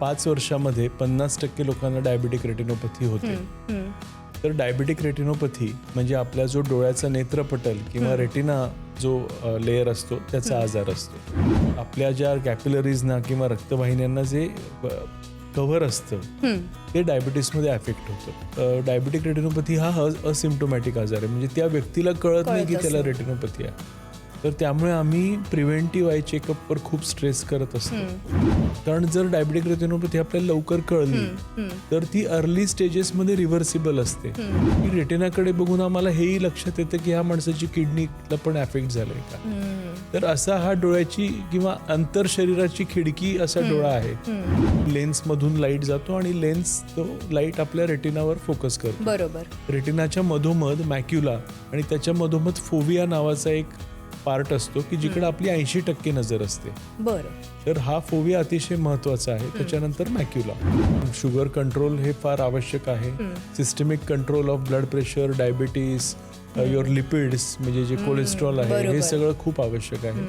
5 वर्षामध्ये 50% लोकांना diabetic retinopathy होते. तर डायबिटिक रेटिनोपॅथी म्हणजे आपला जो डोळ्याचा नेत्रपटल किंवा रेटिना जो लेयर असतो त्याचा आजार असतो. आपल्या ज्या कॅपिलरीजना किंवा रक्तवाहिन्यांना जे कव्हर असतं ते डायबिटीसमध्ये अफेक्ट होतं. डायबिटिक रेटिनोपॅथी हा असिम्प्टोमॅटिक आजार आहे, म्हणजे त्या व्यक्तीला कळत नाही की त्याला रेटिनोपॅथी आहे. तर त्यामुळे आम्ही प्रिव्हेंटिव्ह आय चेकअपवर खूप स्ट्रेस करत असतो. कारण जर डायबिटिक रेटिनोपॅथी आपल्याला लवकर कळली तर ती अर्ली स्टेजेसमध्ये रिव्हर्सिबल असते. की रेटिनाकडे बघून आम्हाला हेही लक्षात येतं की ह्या माणसाची किडनीला पण अफेक्ट झालंय का. तर असा हा डोळ्याची किंवा आंतर शरीराची खिडकी असा डोळा आहे. लेन्स मधून लाईट जातो आणि लेन्स तो लाईट आपल्या रेटिनावर फोकस करतो. बरोबर. रेटिनाच्या मधोमध मॅक्युला आणि त्याच्या मधोमध फोविया नावाचा एक पार्ट असतो की जिकडे आपली 80% नजर असते. बरं. तर हा फोविया अतिशय महत्वाचा आहे. त्याच्यानंतर मॅक्युला. शुगर कंट्रोल हे फार आवश्यक आहे. Systemic control of blood pressure, diabetes, your lipids म्हणजे जे कोलेस्ट्रॉल आहे हे सगळं खूप आवश्यक आहे.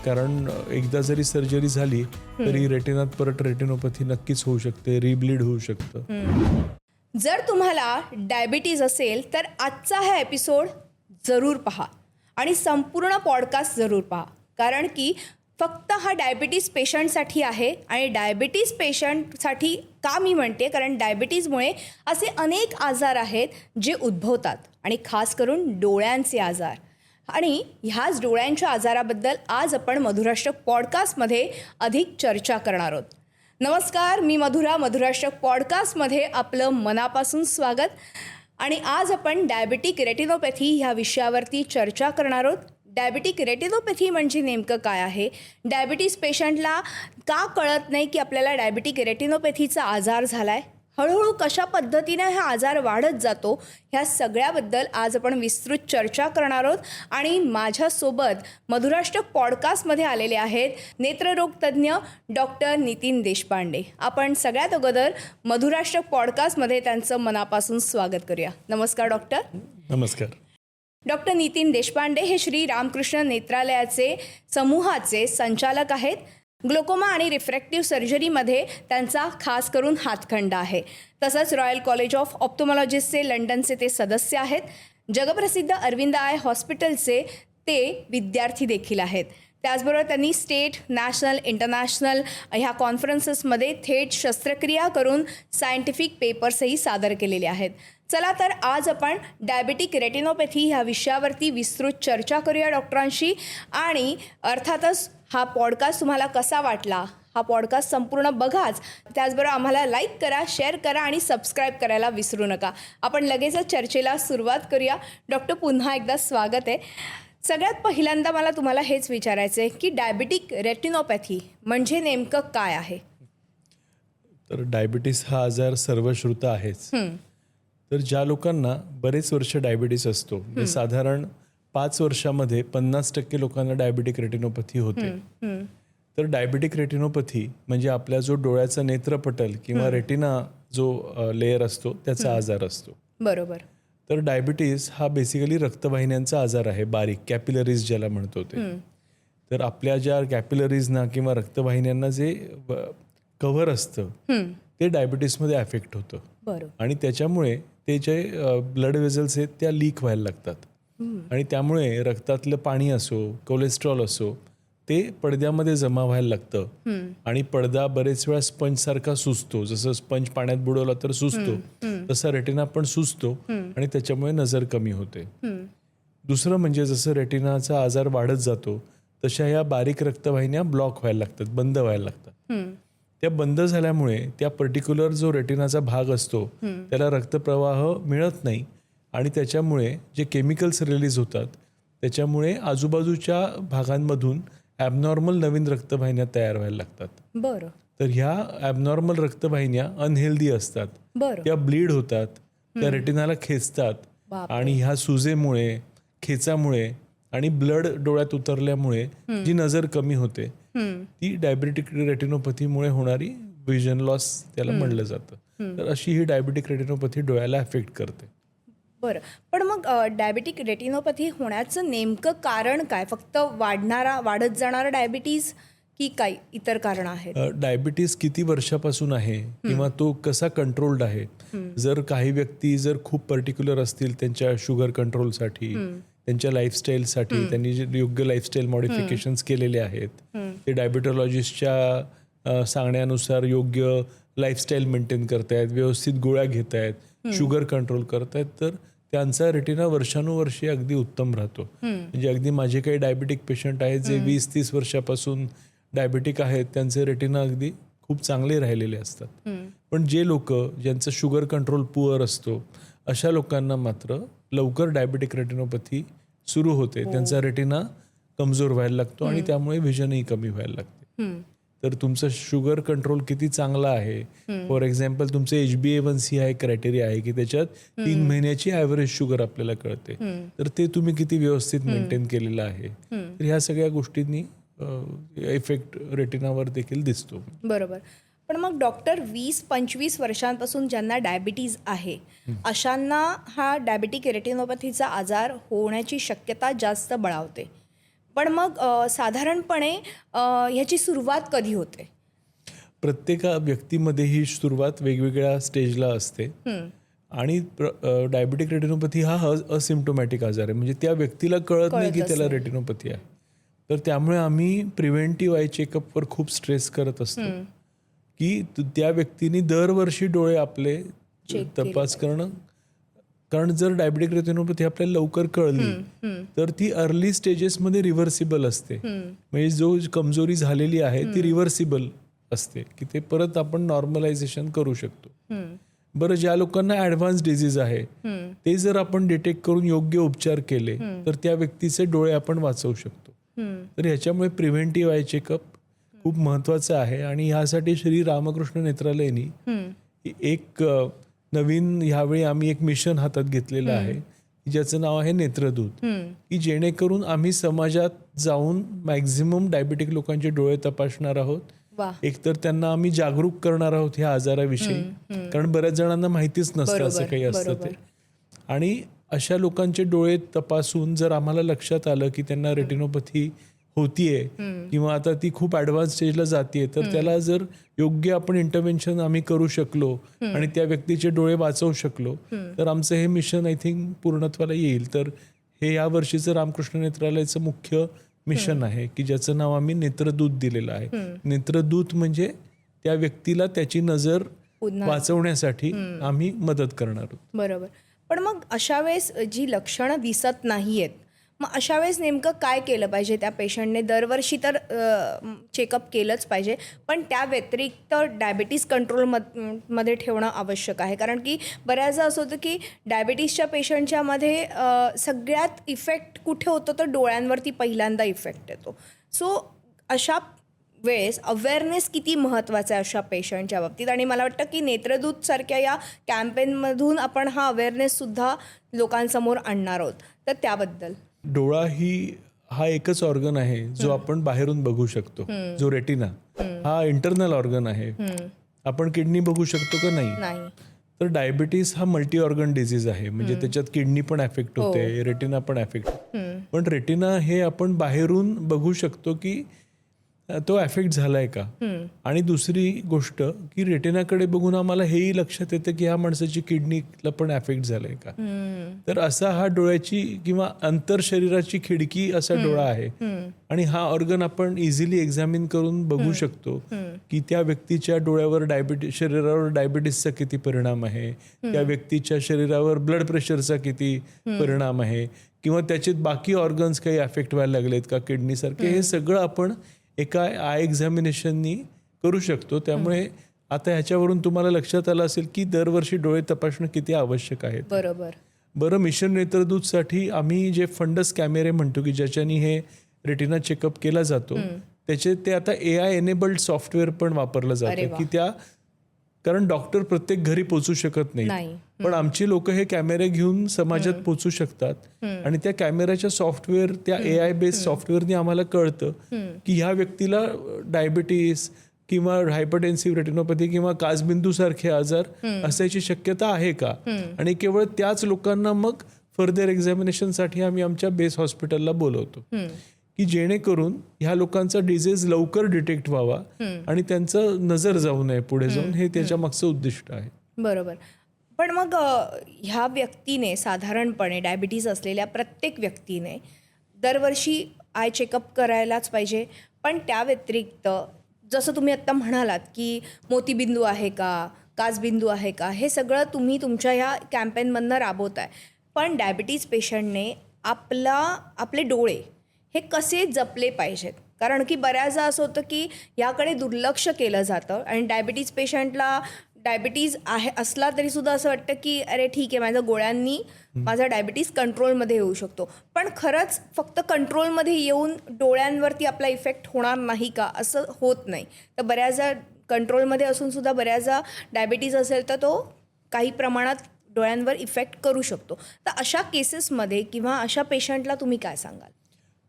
कारण एकदा जरी सर्जरी झाली तरी रेटिनात परत रेटिनोपॅथी नक्कीच होऊ शकते, रिब्लीड होऊ शकतं. जर तुम्हाला डायबिटीज असेल तर आजचा हा एपिसोड जरूर पहा आणि संपूर्ण पॉडकास्ट जरूर पहा. कारण की फक्त हा डायबिटीज पेशंटसाठी आहे. आणि डायबिटीज पेशंटसाठी का मी म्हणते, कारण डायबिटीजमुळे असे अनेक आजार आहेत जे उद्भवतात आणि खास करून डोळ्यांचे आजार. आणि ह्याच डोळ्यांच्या आजाराबद्दल आज आपण मधुराष्ट्रक पॉडकास्टमध्ये अधिक चर्चा करणार आहोत. नमस्कार, मी मधुराष्ट्रक पॉडकास्टमध्ये आपलं मनापासून स्वागत. आणि आज आपण डायबिटिक रेटिनोपॅथी ह्या विषयावरती चर्चा करणार आहोत. डायबिटिक रेटिनोपॅथी म्हणजे नेमकं काय आहे, डायबिटीज पेशंटला का कळत नाही की आपल्याला डायबिटिक रेटिनोपॅथीचा आजार झाला आहे, हळूहळू कशा पद्धतीने हा आजार वाढत जातो, ह्या सगळ्याबद्दल आज आपण विस्तृत चर्चा करणार आहोत. आणि माझ्यासोबत मधुराष्ट्रक पॉडकास्टमध्ये आलेले आहेत नेत्ररोग तज्ज्ञ डॉक्टर नितीन देशपांडे. आपण सगळ्यात अगोदर मधुराष्ट्रक पॉडकास्टमध्ये त्यांचं मनापासून स्वागत करूया. नमस्कार डॉक्टर. नमस्कार. डॉक्टर नितीन देशपांडे हे श्री रामकृष्ण नेत्रालयाचे समूहाचे संचालक आहेत. ग्लोकोमा आणि रिफ्रॅक्टिव्ह सर्जरीमध्ये त्यांचा खास करून हातखंडा आहे. तसंच रॉयल कॉलेज ऑफ ऑप्थोमॉलॉजिस्टचे लंडनचे ते सदस्य आहेत. जगप्रसिद्ध अरविंद आय हॉस्पिटलचे ते विद्यार्थी देखील आहेत. त्याचबरोबर त्यांनी स्टेट, नॅशनल, इंटरनॅशनल ह्या कॉन्फरन्सेसमध्ये थेट शस्त्रक्रिया करून सायंटिफिक पेपर्सही सादर केलेले आहेत. चला तर आज आपण डायबिटिक रेटिनोपॅथी ह्या विषयावरती विस्तृत चर्चा करूया डॉक्टरांशी. आणि अर्थातच हा पॉडकास्ट तुम्हाला कसा वाटला, हा पॉडकास्ट संपूर्ण बघाच. त्याचबरोबर आम्हाला लाईक करा, शेअर करा आणि सबस्क्राईब करायला विसरू नका. आपण लगेचच चर्चेला सुरुवात करूया. डॉक्टर, पुन्हा एकदा स्वागत आहे. सगळ्यात पहिल्यांदा मला तुम्हाला हेच विचारायचं आहे की डायबिटिक रेटिनोपॅथी म्हणजे नेमकं काय आहे. तर डायबिटीस हा आजार सर्वश्रुत आहेच. तर ज्या लोकांना बरेच वर्ष डायबिटीस असतो, म्हणजे साधारण 5 वर्षामध्ये 50% लोकांना डायबिटिक रेटिनोपॅथी होते. तर डायबिटिक रेटिनोपॅथी म्हणजे आपल्या जो डोळ्याचा नेत्रपटल किंवा रेटिना जो लेयर असतो त्याचा आजार असतो. बरोबर. तर डायबिटीस हा बेसिकली रक्तवाहिन्यांचा आजार आहे, बारीक कॅपिलरीज ज्याला म्हणतो ते. तर आपल्या ज्या कॅपिलरीजना किंवा रक्तवाहिन्यांना जे कव्हर असतं ते डायबिटीसमध्ये अफेक्ट होतं. आणि त्याच्यामुळे ते जे ब्लड वेझल्स आहेत त्या लीक व्हायला लागतात. आणि त्यामुळे रक्तातलं पाणी असो, कोलेस्ट्रॉल असो, ते पडद्यामध्ये जमा व्हायला लागतं. आणि पडदा बरेच वेळा स्पंजसारखा सुजतो. जसं स्पंज पाण्यात बुडवला तर सुजतो, तसा रेटिना पण सुजतो आणि त्याच्यामुळे नजर कमी होते. दुसरं म्हणजे जसं रेटिनाचा आजार वाढत जातो तशा या बारीक रक्तवाहिन्या ब्लॉक व्हायला लागतात, बंद व्हायला लागतात. त्या बंद झाल्यामुळे त्या पर्टिक्युलर जो रेटिनाचा भाग असतो त्याला रक्तप्रवाह मिळत नाही. आणि त्याच्यामुळे जे केमिकल्स रिलीज होतात त्याच्यामुळे आजूबाजूच्या भागांमधून ॲबनॉर्मल नवीन रक्तवाहिन्या तयार व्हायला लागतात. बरं. तर ह्या ॲबनॉर्मल रक्तवाहिन्या अनहेल्दी असतात. त्या ब्लीड होतात, त्या रेटिनाला खेचतात आणि ह्या सुजेमुळे, खेचामुळे आणि ब्लड डोळ्यात उतरल्यामुळे जी नजर कमी होते ती डायबिटिक रेटिनोपॅथीमुळे होणारी विजन लॉस त्याला म्हणलं जातं. तर अशी ही डायबिटिक रेटिनोपॅथी डोळ्याला अफेक्ट करते. बरं. पण मग डायबिटिक रेटिनोपॅथी होण्याचं नेमकं कारण काय? फक्त वाढत जाणारा डायबिटीज की काही इतर कारणं आहेत? डायबिटीस किती वर्षापासून आहे किंवा तो कसा कंट्रोल्ड आहे. जर काही व्यक्ती जर खूप पर्टिक्युलर असतील त्यांच्या शुगर कंट्रोलसाठी, त्यांच्या लाईफस्टाईलसाठी, त्यांनी जे योग्य लाईफस्टाईल मॉडिफिकेशन्स केलेले आहेत, ते डायबिटॉलॉजिस्टच्या सांगण्यानुसार योग्य लाईफस्टाईल मेंटेन करतायत, व्यवस्थित गोळ्या घेत आहेत, शुगर कंट्रोल करतायत, तर त्यांचा रेटिना वर्षानुवर्षे अगदी उत्तम राहतो. म्हणजे अगदी माझे काही डायबिटिक पेशंट आहेत जे 20-30 वर्षापासून डायबिटिक आहेत, त्यांचे रेटिना अगदी खूप चांगले राहिलेले असतात. पण जे लोक ज्यांचं शुगर कंट्रोल पुअर असतो अशा लोकांना मात्र लवकर डायबिटिक रेटिनोपॅथी सुरू होते. त्यांचा रेटिना कमजोर व्हायला लागतो आणि त्यामुळे व्हिजनही कमी व्हायला लागते. तर तुमचं शुगर कंट्रोल किती चांगला आहे, फॉर एक्झाम्पल तुमचं HbA1c हा एक क्रायटेरिया आहे की त्याच्यात 3 महिन्याची ॲव्हरेज शुगर आपल्याला कळते, तर ते तुम्ही किती व्यवस्थित मेंटेन केलेलं आहे. तर ह्या सगळ्या गोष्टींनी इफेक्ट रेटिनावर देखील दिसतो. बरोबर. पण मग डॉक्टर 20-25 वर्षांपासून ज्यांना डायबिटीज आहे अशांना हा डायबिटिक रेटिनोपॅथीचा आजार होण्याची शक्यता जास्त बळावते. पण मग साधारणपणे ह्याची सुरुवात कधी होते? प्रत्येक व्यक्तीमध्ये ही सुरुवात वेगवेगळ्या स्टेजला असते आणि डायबिटिक रेटिनोपॅथी हा असिम्प्टोमॅटिक आजार आहे. म्हणजे त्या व्यक्तीला कळत नाही की त्याला रेटिनोपॅथी आहे. तर त्यामुळे आम्ही प्रिव्हेंटिव्ह आय चेकअपवर खूप स्ट्रेस करत असतो की त्या व्यक्तीने दरवर्षी डोळे आपले तपास करणं. कारण जर डायबिटिक रेटिनोपॅथी आपल्याला लवकर कळली तर ती अर्ली स्टेजेसमध्ये रिव्हर्सिबल असते. म्हणजे जो कमजोरी झालेली आहे ती रिव्हर्सिबल असते की ते परत आपण नॉर्मलायझेशन करू शकतो. बरं, ज्या लोकांना ॲडव्हान्स डिझीज आहे ते जर आपण डिटेक्ट करून योग्य उपचार केले तर त्या व्यक्तीचे डोळे आपण वाचवू शकतो. तर ह्याच्यामुळे प्रिव्हेंटिव्ह आय चेकअप खूप महत्वाचं आहे. आणि ह्यासाठी श्री रामकृष्ण नेत्रालयानी एक नवीन ह्यावेळी आम्ही एक मिशन हातात घेतलेलं आहे ज्याचं नाव आहे नेत्रदूत, की जेणेकरून आम्ही समाजात जाऊन मॅक्झिमम डायबिटिक लोकांचे डोळे तपासणार आहोत. एकतर त्यांना आम्ही जागरूक करणार आहोत ह्या आजाराविषयी, कारण बऱ्याच जणांना माहितीच नसतं असं काही असतं ते. आणि अशा लोकांचे डोळे तपासून जर आम्हाला लक्षात आलं की त्यांना रेटिनोपॅथी होतीये किंवा आता ती खूप ॲडव्हान्स स्टेजला जातीये, तर त्याला जर योग्य आपण इंटरव्हेन्शन आम्ही करू शकलो आणि त्या व्यक्तीचे डोळे वाचवू शकलो तर आमचं हे मिशन आय थिंक पूर्णत्वाला येईल. तर हे या वर्षीचं रामकृष्ण नेत्रालयाचं मुख्य मिशन आहे की ज्याचं नाव आम्ही नेत्रदूत दिलेलं आहे. नेत्रदूत म्हणजे त्या व्यक्तीला त्याची नजर वाचवण्यासाठी आम्ही मदत करणार आहोत. बरोबर. पण मग अशा वेळेस जी लक्षणं दिसत नाहीयेत, मग अशा वेळेस नेमकं काय केलं पाहिजे? त्या पेशंटने दरवर्षी तर चेकअप केलंच पाहिजे, पण त्या व्यतिरिक्त डायबिटीज कंट्रोलमध्ये ठेवणं आवश्यक आहे. कारण की बऱ्याचदा असं होतं की डायबिटीसच्या पेशंटच्यामध्ये सगळ्यात इफेक्ट कुठे होतो तर डोळ्यांवरती पहिल्यांदा इफेक्ट येतो. सो अशा वेळेस अवेअरनेस किती महत्त्वाचा आहे अशा पेशंटच्या बाबतीत. आणि मला वाटतं की नेत्रदूत सारख्या या कॅम्पेनमधून आपण हा अवेअरनेससुद्धा लोकांसमोर आणणार आहोत. तर त्याबद्दल डोळा हा एकच ऑर्गन आहे जो आपण बाहेरून बघू शकतो. जो रेटिना हा इंटरनल ऑर्गन आहे. आपण किडनी बघू शकतो का? नाही. तर डायबिटीस हा मल्टी ऑर्गन डिझीज आहे. म्हणजे त्याच्यात किडनी पण अफेक्ट होते, रेटिना पण अफेक्ट होते. पण रेटिना हे आपण बाहेरून बघू शकतो की तो अफेक्ट झालाय का. आणि दुसरी गोष्ट की रेटिनाकडे बघून आम्हाला हेही लक्षात येतं की ह्या माणसाची किडनीला पण अफेक्ट झालाय का. तर असा हा डोळ्याची किंवा आंतर शरीराची खिडकी असा डोळा आहे. आणि हा ऑर्गन आपण इझिली एक्झामिन करून बघू शकतो की त्या व्यक्तीच्या डोळ्यावर शरीरावर डायबिटीसचा किती परिणाम आहे, त्या व्यक्तीच्या शरीरावर ब्लड प्रेशरचा किती परिणाम आहे, किंवा त्याचे बाकी ऑर्गन्स काही अफेक्ट व्हायला लागलेत का, किडनी सारखे. हे सगळं आपण एका आय एक्झामिनेशननी करू शकतो. त्यामुळे आता ह्याच्यावरून तुम्हाला लक्षात आलं असेल की दरवर्षी डोळे तपासणं किती आवश्यक आहे. बरं, मिशन नेत्रदूतसाठी आम्ही जे फंडस कॅमेरे म्हणतो की ज्याच्यानी हे रेटिना चेकअप केला जातो, त्याचे ते आता AI एनेबल्ड सॉफ्टवेअर पण वापरलं जातं की कारण डॉक्टर प्रत्येक घरी पोहोचू शकत नाही, पण आमची लोक हे कॅमेरे घेऊन समाजात पोहोचू शकतात. आणि त्या कॅमेऱ्याच्या सॉफ्टवेअर, त्या AI बेस्ड सॉफ्टवेअरनी आम्हाला कळतं की ह्या व्यक्तीला डायबिटीस किंवा हायपरटेन्सिव्ह रेटिनोपॅथी किंवा काचबिंदू सारखे आजार असायची शक्यता आहे का. आणि केवळ त्याच लोकांना मग फर्दर एक्झामिनेशनसाठी आम्ही आमच्या बेस हॉस्पिटलला बोलवतो. की जेणेकरून ह्या लोकांचा डिझीज लवकर डिटेक्ट व्हावा आणि त्यांचं नजर जाऊ नये पुढे जाऊन, हे त्याच्या मागचं उद्दिष्ट आहे. बरोबर. पण मग ह्या व्यक्तीने साधारणपणे डायबिटीज असलेल्या प्रत्येक व्यक्तीने दरवर्षी आय चेकअप करायलाच पाहिजे. पण त्या व्यतिरिक्त जसं तुम्ही आत्ता म्हणालात की मोतीबिंदू आहे का, काचबिंदू आहे का, हे सगळं तुम्ही तुमच्या ह्या कॅम्पेनमधनं राबवताय. पण डायबिटीज पेशंटने आपले डोळे हे कसे जपले पाहिजेत? कारण की बऱ्याचदा असं होतं की याकडे दुर्लक्ष केलं जातं आणि डायबिटीज पेशंटला डायबिटीज असला तरी सुद्धा असं वाटतं की अरे ठीक आहे, माझ्या गोळ्यांनी माझा डायबिटीज कंट्रोलमध्ये येऊ शकतो. पण खरंच फक्त कंट्रोलमध्ये येऊन डोळ्यांवरती आपला इफेक्ट होणार नाही का, असं होत नाही. तर बऱ्याचदा कंट्रोलमध्ये असून सुद्धा बऱ्याचदा डायबिटीज असेल तर तो काही प्रमाणात डोळ्यांवर इफेक्ट करू शकतो. तर अशा केसेसमध्ये किंवा अशा पेशंटला तुम्ही काय सांगाल?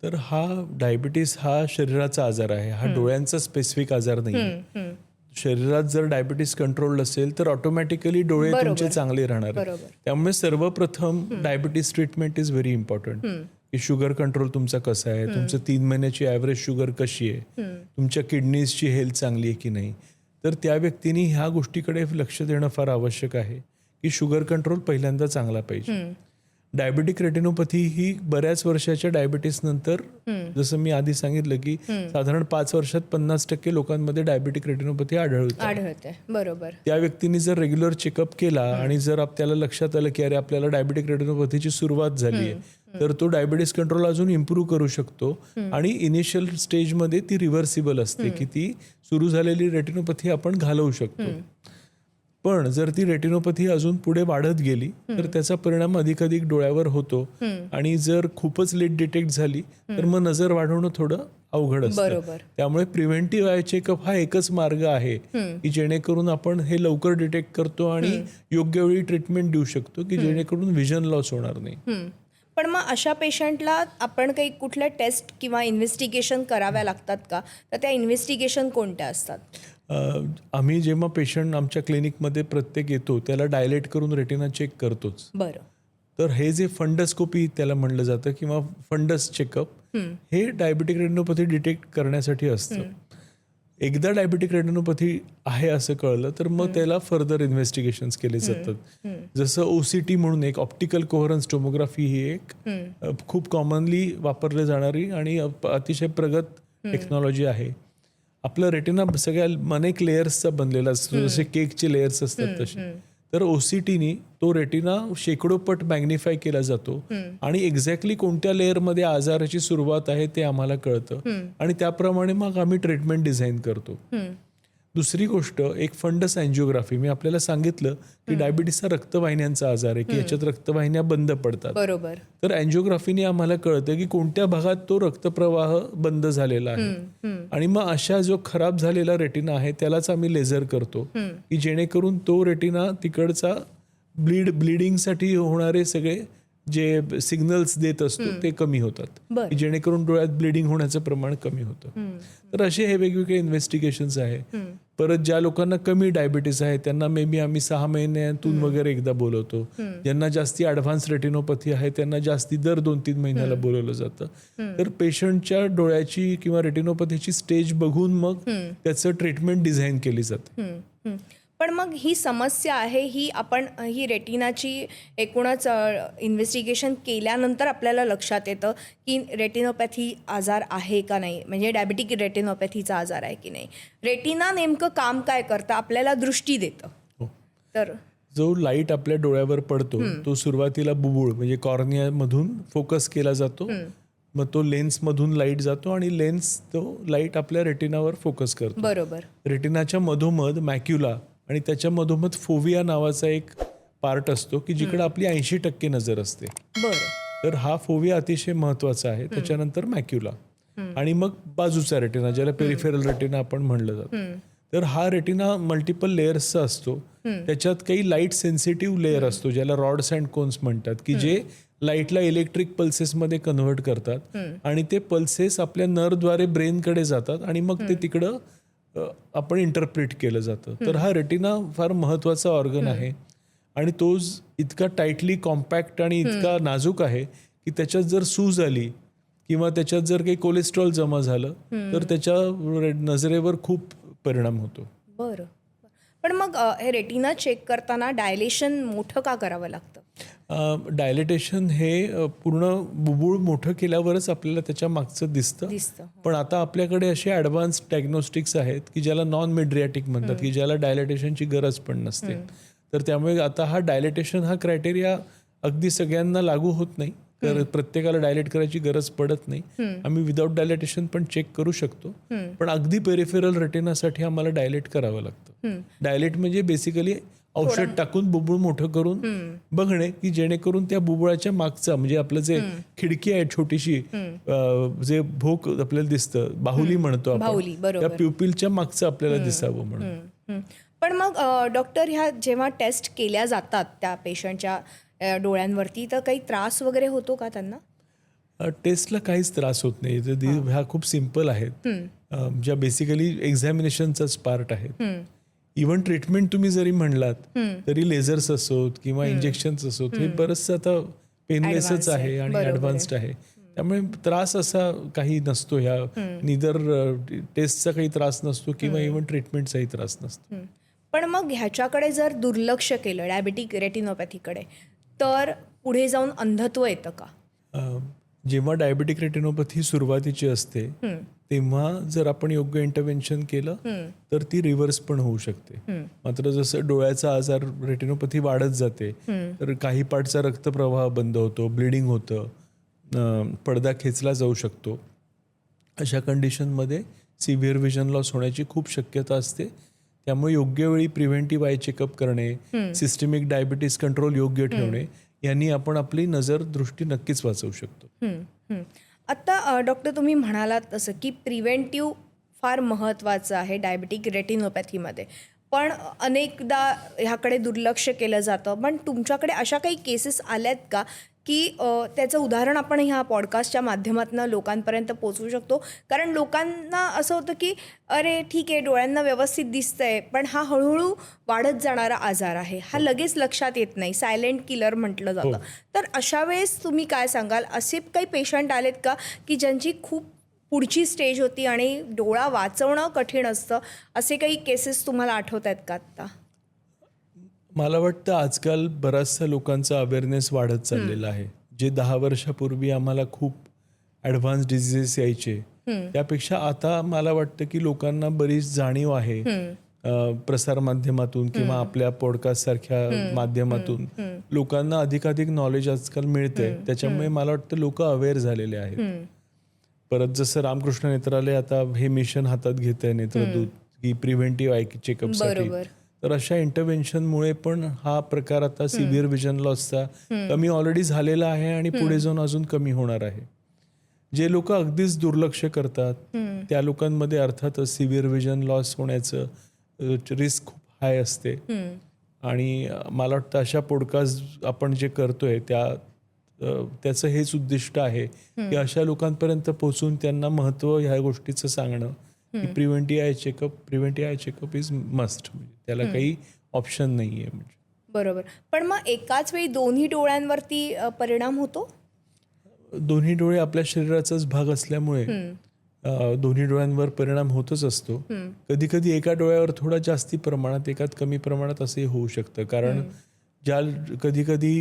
तर हा डायबिटीस हा शरीराचा आजार आहे, हा डोळ्यांचा स्पेसिफिक आजार नाही. शरीरात जर डायबिटीस कंट्रोल असेल तर ऑटोमॅटिकली डोळे तुमचे चांगले राहणार. त्यामुळे सर्वप्रथम diabetes treatment is very important. की शुगर कंट्रोल तुमचा कसा आहे, तुमचं 3 महिन्याची ॲव्हरेज शुगर कशी आहे, तुमच्या किडनीजची हेल्थ चांगली आहे की नाही. तर त्या व्यक्तीने ह्या गोष्टीकडे लक्ष देणं फार आवश्यक आहे की शुगर कंट्रोल पहिल्यांदा चांगला पाहिजे. डायबेटिक रेटिनोपॅथी ही बऱ्याच वर्षाच्या डायबिटीस नंतर, जसं मी आधी सांगितलं की साधारण 5 वर्षात 50% लोकांमध्ये डायबेटिक रेटिनोपॅथी आढळते. बरोबर. त्या व्यक्तीने जर रेग्युलर चेकअप केला आणि जर आपल्याला लक्षात आलं की अरे आपल्याला डायबेटिक रेटिनोपॅथीची सुरुवात झाली आहे, तर तो डायबिटीस कंट्रोल अजून इम्प्रूव्ह करू शकतो. आणि इनिशियल स्टेजमध्ये ती रिव्हर्सिबल असते की ती सुरू झालेली रेटिनोपॅथी आपण घालवू शकतो. पण जर ती रेटिनोपॅथी अजून पुढे वाढत गेली तर त्याचा परिणाम अधिकाधिक डोळ्यावर होतो. आणि जर खूपच लेट डिटेक्ट झाली तर मग नजर वाढवणं थोडं अवघड असतं. त्यामुळे प्रिव्हेंटिव्ह आय चेकअप हा एकच मार्ग आहे की जेणेकरून आपण हे लवकर डिटेक्ट करतो आणि योग्य वेळी ट्रीटमेंट देऊ शकतो की जेणेकरून व्हिजन लॉस होणार नाही. पण मग अशा पेशंटला आपण काही कुठल्या टेस्ट किंवा इन्व्हेस्टिगेशन कराव्या लागतात का? तर त्या इन्व्हेस्टिगेशन कोणत्या असतात? आम्ही जेव्हा पेशंट आमच्या क्लिनिकमध्ये प्रत्येक येतो त्याला डायलेट करून रेटिना चेक करतोच. बरं. तर हे जे फंडस्कोपी त्याला म्हणलं जातं किंवा फंडस चेकअप, हे डायबेटिक रेटिनोपॅथी डिटेक्ट करण्यासाठी असतं. एकदा डायबेटिक रेटिनोपॅथी आहे असं कळलं तर मग त्याला फर्दर इन्व्हेस्टिगेशन्स केले जातात. जसं OCT म्हणून एक ऑप्टिकल कोहरन्स टोमोग्राफी ही एक खूप कॉमनली वापरली जाणारी आणि अतिशय प्रगत टेक्नॉलॉजी आहे. आपलं रेटिना सगळ्या अनेक लेयर्सचा बनलेला असतो, जसे केकचे लेयर्स असतात तसे. तर OCTनी तो रेटिना शेकडो पट मॅग्निफाय केला जातो आणि एक्झॅक्टली कोणत्या लेअरमध्ये आजाराची सुरुवात आहे ते आम्हाला कळतं आणि त्याप्रमाणे मग आम्ही ट्रीटमेंट डिझाईन करतो. दुसरी गोष्ट, एक फंडस अँजिओग्राफी. मी आपल्याला सांगितलं की डायबिटीसचा रक्तवाहिन्यांचा आजार आहे की याच्यात रक्तवाहिन्या बंद पडतात. बरोबर. तर अँजिओग्राफीने आम्हाला कळतं की कोणत्या भागात तो रक्तप्रवाह बंद झालेला आहे आणि मग अशा जो खराब झालेला रेटिना आहे त्यालाच आम्ही लेझर करतो की जेणेकरून तो रेटिना तिकडचा ब्लिडिंगसाठी होणारे सगळे जे सिग्नल्स देत असतो ते कमी होतात, जेणेकरून डोळ्यात ब्लिडिंग होण्याचं प्रमाण कमी होतं. तर असे हे वेगवेगळे इन्व्हेस्टिगेशन्स आहे. परत ज्या लोकांना कमी डायबिटीस आहे त्यांना मे बी आम्ही 6 महिन्यातून वगैरे एकदा बोलवतो. ज्यांना जास्ती ॲडव्हान्स रेटिनोपॅथी आहे त्यांना जास्ती दर 2-3 महिन्याला बोलवलं जातं. तर पेशंटच्या डोळ्याची किंवा रेटिनोपॅथीची स्टेज बघून मग त्याचं ट्रीटमेंट डिझाईन केली जाते. पण मग ही समस्या आहे ही रेटिनाची एकूणच इन्व्हेस्टिगेशन केल्यानंतर आपल्याला लक्षात येतं की रेटिनोपॅथी आजार आहे का नाही, म्हणजे डायबिटिक रेटिनोपॅथीचा आजार आहे की नाही. रेटिना नेमकं काम काय करतं? आपल्याला दृष्टी देतं. तर जो लाईट आपल्या डोळ्यावर पडतो तो सुरुवातीला बुबुळ म्हणजे कॉर्नियामधून फोकस केला जातो. मग तो लेन्समधून लाईट जातो आणि लेन्स तो लाईट आपल्या रेटिनावर फोकस करतो. बरोबर. रेटिनाच्या मधोमध मॅक्युला आणि त्याच्या मधोमध फोविया नावाचा एक पार्ट असतो की जिकडे आपली 80% नजर असते. बरं. तर हा फोविया अतिशय महत्वाचा आहे. त्याच्यानंतर मॅक्युला आणि मग बाजूचा रेटिना ज्याला पेरिफेरल रेटिना आपण म्हणलं जातं. तर हा रेटिना मल्टिपल लेयर्सचा असतो. त्याच्यात काही लाईट सेन्सिटिव्ह लेअर असतो ज्याला रॉड्स अँड कोन्स म्हणतात की जे लाईटला इलेक्ट्रिक पल्सेसमध्ये कन्व्हर्ट करतात आणि ते पल्सेस आपल्या नर्वद्वारे ब्रेनकडे जातात आणि मग ते तिकडं आपण इंटरप्रिट केलं जातं. तर हा रेटिना फार महत्वाचा ऑर्गन आहे आणि तो इतका टाईटली कॉम्पॅक्ट आणि इतका नाजूक आहे की त्याच्यात जर सूज आली किंवा त्याच्यात जर काही कोलेस्ट्रॉल जमा झालं तर त्याच्या नजरेवर खूप परिणाम होतो. बरं. पण मग हे रेटिना चेक करताना डायलेशन मोठं का करावं लागतं? डायलेटेशन हे पूर्ण बुबुळ मोठं केल्यावरच आपल्याला त्याच्या मागचं दिसतं. पण आता आपल्याकडे असे ॲडव्हान्स डायग्नोस्टिक्स आहेत की ज्याला नॉन मिड्रियाटिक म्हणतात, की ज्याला डायलेटेशनची गरज पण नसते. तर त्यामुळे आता हा डायलेटेशन हा क्रायटेरिया अगदी सगळ्यांना लागू होत नाही. तर प्रत्येकाला डायलेट करायची गरज पडत नाही. आम्ही विदाऊट डायलेटेशन पण चेक करू शकतो. पण अगदी पेरिफेरल रेटिनासाठी आम्हाला डायलेट करावं लागतं. डायलेट म्हणजे बेसिकली औषध टाकून बुबुळ मोठं करून बघणे, की जेणेकरून त्या बुबुळाच्या मागचा म्हणजे आपलं जे खिडकी आहे छोटीशी, जे भोक आपल्याला दिसतं, बाहुली म्हणतो आपण, त्या प्युपिलच्या मागचं आपल्याला दिसावं म्हणून. पण मग डॉक्टर, ह्या जेव्हा टेस्ट केल्या जातात त्या पेशंटच्या डोळ्यांवरती, तर काही त्रास वगैरे होतो का त्यांना? टेस्टला काहीच त्रास होत नाही. ह्या खूप सिम्पल आहेत, ज्या बेसिकली एक्झामिनेशनचाच पार्ट आहेत. इव्हन ट्रीटमेंट तुम्ही जरी म्हणलात तरी लेझर्स असोत किंवा इंजेक्शन्स असोत, हे बरंचसं आता पेनलेसच आहे आणि ॲडव्हान्स्ड आहे. त्यामुळे त्रास असा काही नसतो. ह्या निदर टेस्टचा काही त्रास नसतो किंवा इव्हन ट्रीटमेंटचाही त्रास नसतो. पण मग ह्याच्याकडे जर दुर्लक्ष केलं, डायबेटिक रेटिनोपॅथीकडे, तर पुढे जाऊन अंधत्व येतं का? जेव्हा डायबेटिक रेटिनोपॅथी सुरुवातीची असते तेव्हा जर आपण योग्य इंटरव्हेन्शन केलं तर ती रिव्हर्स पण होऊ शकते. मात्र जसं डोळ्याचा आजार रेटिनोपॅथी वाढत जाते तर काही पार्टचा रक्तप्रवाह बंद होतो, ब्लिडिंग होतं, पडदा खेचला जाऊ शकतो. अशा कंडिशनमध्ये सिव्हिअर व्हिजन लॉस होण्याची खूप शक्यता असते. त्यामुळे योग्य वेळी प्रिव्हेंटिव्ह आय चेकअप करणे, सिस्टमिक डायबिटीस कंट्रोल योग्य ठेवणे, यांनी आपण आपली नजर दृष्टी नक्कीच वाचवू शकतो. आता डॉक्टर, तुम्ही म्हणालात तसं की प्रिव्हेंटिव्ह फार महत्त्वाचं आहे डायबेटिक रेटिनोपॅथीमध्ये, पण अनेकदा ह्याकडे दुर्लक्ष केलं जातं. पण तुमच्याकडे अशा काही केसेस आल्यात का की त्याचं उदाहरण आपण ह्या पॉडकास्टच्या माध्यमातून लोकांपर्यंत पोचवू शकतो? कारण लोकांना असं होतं की अरे ठीक आहे, डोळ्यांना व्यवस्थित दिसतंय, पण हा हळूहळू वाढत जाणारा आजार आहे, हा लगेच लक्षात येत नाही, सायलेंट किलर म्हटलं जातं. तर अशा वेळेस तुम्ही काय सांगाल? असे काही पेशंट आलेत का की ज्यांची खूप पुढची स्टेज होती आणि डोळा वाचवणं कठीण असतं, असे काही केसेस तुम्हाला आठवत आहेत का आत्ता? मला वाटतं आजकाल बराचसा लोकांचा अवेअरनेस वाढत चाललेला आहे. जे 10 वर्षापूर्वी आम्हाला खूप ॲडव्हान्स डिझिजेस यायचे, त्यापेक्षा आता मला वाटतं की लोकांना बरीच जाणीव आहे प्रसारमाध्यमातून किंवा आपल्या पॉडकास्ट सारख्या माध्यमातून लोकांना अधिकाधिक नॉलेज आजकाल मिळतंय. त्याच्यामुळे मला वाटतं लोक अवेअर झालेले आहेत. परत जसं रामकृष्ण नेत्रालय आता हे मिशन हातात घेतंय नेत्रदूत, की प्रिव्हेंटिव्ह आय चेकअपसाठी, तर अशा इंटरव्हेन्शनमुळे पण हा प्रकार आता सिव्हिअर व्हिजन लॉसचा कमी ऑलरेडी झालेला आहे आणि पुढे जाऊन अजून कमी होणार आहे. जे लोक अगदीच दुर्लक्ष करतात त्या लोकांमध्ये अर्थातच सिव्हिअर व्हिजन लॉस होण्याचं रिस्क खूप हाय असते. आणि मला वाटतं अशा पॉडकास्ट आपण जे करतोय त्याचं हेच उद्दिष्ट आहे की अशा लोकांपर्यंत पोहोचून त्यांना महत्त्व ह्या गोष्टीचं सांगणं की preventive I checkup is must. त्याला काही ऑप्शन नाही आहे. म्हणजे बरोबर. पण मग एकाच वेळी दोन्ही डोळ्यांवरती परिणाम होतो? दोन्ही डोळे आपल्या शरीराचाच भाग असल्यामुळे दोन्ही डोळ्यांवर परिणाम होतच असतो. कधी कधी एका डोळ्यावर थोडा जास्ती प्रमाणात, एकात कमी प्रमाणात असंही होऊ शकतं. कारण कधी कधी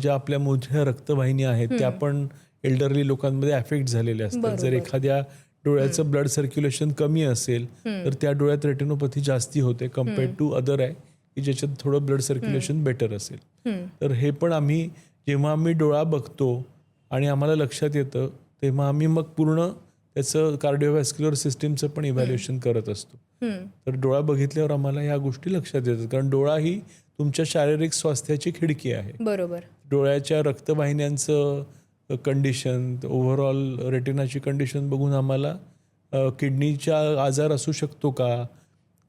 ज्या आपल्या मोठ्या रक्तवाहिन्या आहेत त्या पण एल्डरली लोकांमध्ये अफेक्ट झालेल्या असतात. जर एखाद्या डोळ्याचं ब्लड सर्क्युलेशन कमी असेल तर त्या डोळ्यात रेटिनोपॅथी जास्ती होते कम्पेअर्ड टू अदर आहे की ज्याच्यात थोडं ब्लड सर्क्युलेशन बेटर असेल. तर हे पण आम्ही जेव्हा आम्ही डोळा बघतो आणि आम्हाला लक्षात येतं तेव्हा आम्ही मग पूर्ण त्याचं कार्डिओव्हॅस्क्युलर सिस्टीमचं पण इव्हॅल्युएशन करत असतो. तर डोळा बघितल्यावर आम्हाला ह्या गोष्टी लक्षात येतात, कारण डोळा ही तुमच्या शारीरिक स्वास्थ्याची खिडकी आहे. बरोबर. डोळ्याच्या रक्तवाहिन्यांचं कंडिशन, ओव्हरऑल रेटिनाची कंडिशन बघून आम्हाला किडनीचा आजार असू शकतो का,